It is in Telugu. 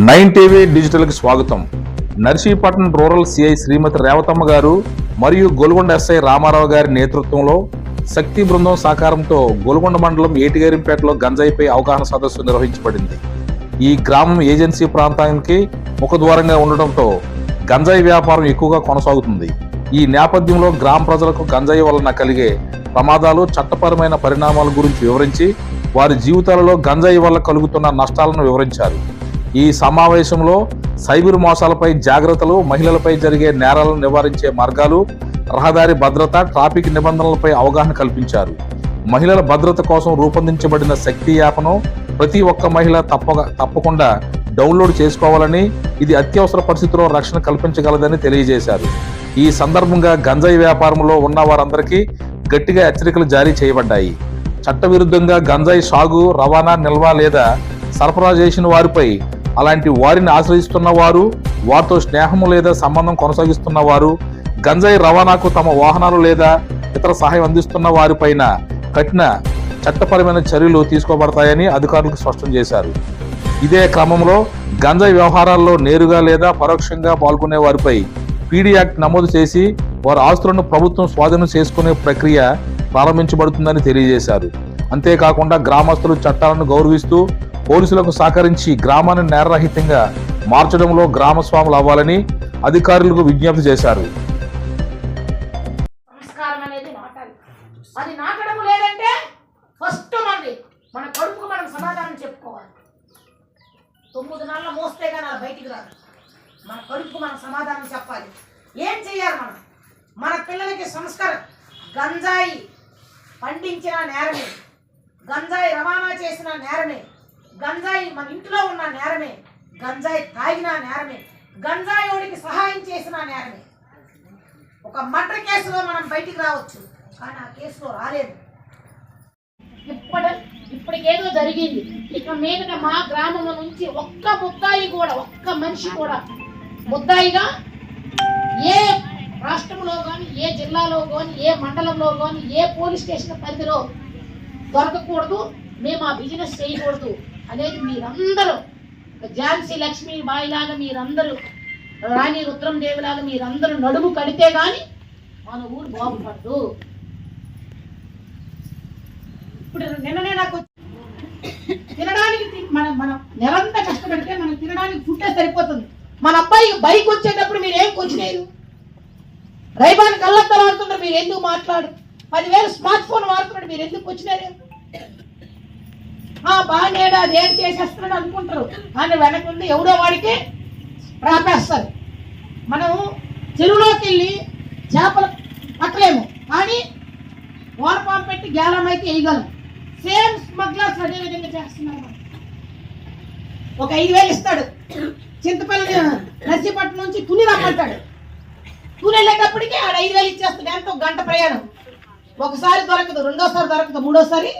9 టీవీ డిజిటల్కి స్వాగతం. నర్సీపట్నం రూరల్ సిఐ శ్రీమతి రేవతమ్మ గారు మరియు గోల్కొండ ఎస్ఐ రామారావు గారి నేతృత్వంలో శక్తి బృందం సహకారంతో గోల్కొండ మండలం ఏటిగారింపేటలో గంజాయిపై అవగాహన సదస్సు నిర్వహించబడింది. ఈ గ్రామం ఏజెన్సీ ప్రాంతానికి ముఖద్వారంగా ఉండటంతో గంజాయి వ్యాపారం ఎక్కువగా కొనసాగుతుంది. ఈ నేపథ్యంలో గ్రామ ప్రజలకు గంజాయి వలన కలిగే ప్రమాదాలు, చట్టపరమైన పరిణామాల గురించి వివరించి వారి జీవితాలలో గంజాయి వల్ల కలుగుతున్న నష్టాలను వివరించారు. ఈ సమావేశంలో సైబర్ మోసాలపై జాగ్రత్తలు, మహిళలపై జరిగే నేరాలను నివారించే మార్గాలు, రహదారి భద్రత, ట్రాఫిక్ నిబంధనలపై అవగాహన కల్పించారు. మహిళల భద్రత కోసం రూపొందించబడిన శక్తి యాప్ను ప్రతి ఒక్క మహిళ తప్పకుండా డౌన్లోడ్ చేసుకోవాలని, ఇది అత్యవసర పరిస్థితుల్లో రక్షణ కల్పించగలదని తెలియజేశారు. ఈ సందర్భంగా గంజాయి వ్యాపారంలో ఉన్న వారందరికీ గట్టిగా హెచ్చరికలు జారీ చేయబడ్డాయి. చట్టవిరుద్ధంగా గంజాయి సాగు, రవాణా, నిల్వ లేదా సరఫరా చేసిన వారిపై, అలాంటి వారిని ఆశ్రయిస్తున్న వారు, వారితో స్నేహము లేదా సంబంధం కొనసాగిస్తున్న వారు, గంజాయి రవాణాకు తమ వాహనాలు లేదా ఇతర సహాయం అందిస్తున్న వారిపైన కఠిన చట్టపరమైన చర్యలు తీసుకోబడతాయని అధికారులకు స్పష్టం చేశారు. ఇదే క్రమంలో గంజాయి వ్యవహారాల్లో నేరుగా లేదా పరోక్షంగా పాల్గొనే వారిపై పీడీ యాక్ట్ నమోదు చేసి వారి ఆస్తులను ప్రభుత్వం స్వాధీనం చేసుకునే ప్రక్రియ ప్రారంభించబడుతుందని తెలియజేశారు. అంతేకాకుండా గ్రామస్తులు చట్టాలను గౌరవిస్తూ పోలీసులకు సహకరించి గ్రామాన్ని నేరరహితంగా మార్చడంలో గ్రామస్వాములు అవ్వాలని అధికారులకు విజ్ఞప్తి చేశారు. సంస్కారం అనేది నాటాలి. అది నాటడం లేదంటే ఫస్ట్ మన కడుపుకు మనం సమాధానం చెప్పుకోవాలి. 9 నెలల మోస్తే కానీ అలా బయటికి రాదు. మన కడుపుకు మనం సమాధానం చెప్పాలి. ఏం చెయ్యాలి? మన పిల్లలకి సంస్కారం. గంజాయి పండించిన నేరమే, గంజాయి రవాణా చేసిన నేరమే, గంజాయి మన ఇంట్లో ఉన్న నేరమే, గంజాయి తాగిన నేరమే, గంజాయి వాడికి సహాయం చేసిన నేరమే. ఒక మర్డర్ కేసులో మనం బయటికి రావచ్చు, కానీ ఆ కేసులో రాలేదు. ఇప్పటికేదో జరిగింది. ఇక మీదట మా గ్రామం నుంచి ఒక్క ముద్దాయి కూడా, ఒక్క మనిషి కూడా ముద్దాయిగా ఏ రాష్ట్రంలో కానీ, ఏ జిల్లాలో కానీ, ఏ మండలంలో కానీ, ఏ పోలీస్ స్టేషన్ పరిధిలో దొరకకూడదు. మేము ఆ బిజినెస్ చేయకూడదు అనేది మీరందరూ, ఝాన్సీ లక్ష్మీబాయి లాగా మీరందరూ, రాణి రుద్రందేవి లాగా మీరందరూ నడుము కడితే గాని మన ఊరు బాగుపడదు. ఇప్పుడు నిన్ననే నాకు తినడానికి మనం నెలంతా కష్టపడితే మనం తినడానికి ఫుడ్డే సరిపోతుంది. మన అబ్బాయికి బైక్ వచ్చేటప్పుడు మీరు ఏం కొంచెం రైబాన్ కళ్ళంతా వాడుతున్నారు, మీరు ఎందుకు మాట్లాడు? 10,000 స్మార్ట్ ఫోన్ వాడుతున్నాడు, మీరు ఎందుకు వచ్చినారు? బాగానేడు అది ఏం చేసేస్తున్నాడు అనుకుంటారు, అని వెనకుంది ఎవడో వాడికి రాపేస్తారు. మనం చెరువులోకి వెళ్ళి చేపలు పట్టలేము, కానీ వారపాం పెట్టి గ్యాలం అయితే వేయగలం. సేమ్ స్మగ్లర్స్ అదే విధంగా చేస్తున్నారు. ఒక 5,000 ఇస్తాడు, చింతపల్లి నర్సీపట్నం నుంచి తుని రమ్మంటాడు. తుని వెళ్ళేటప్పటికి ఆడ 5,000 ఇచ్చేస్తాడు. ఎంతో గంట ప్రయాణం. ఒకసారి దొరకదు, రెండోసారి దొరకదు, మూడోసారి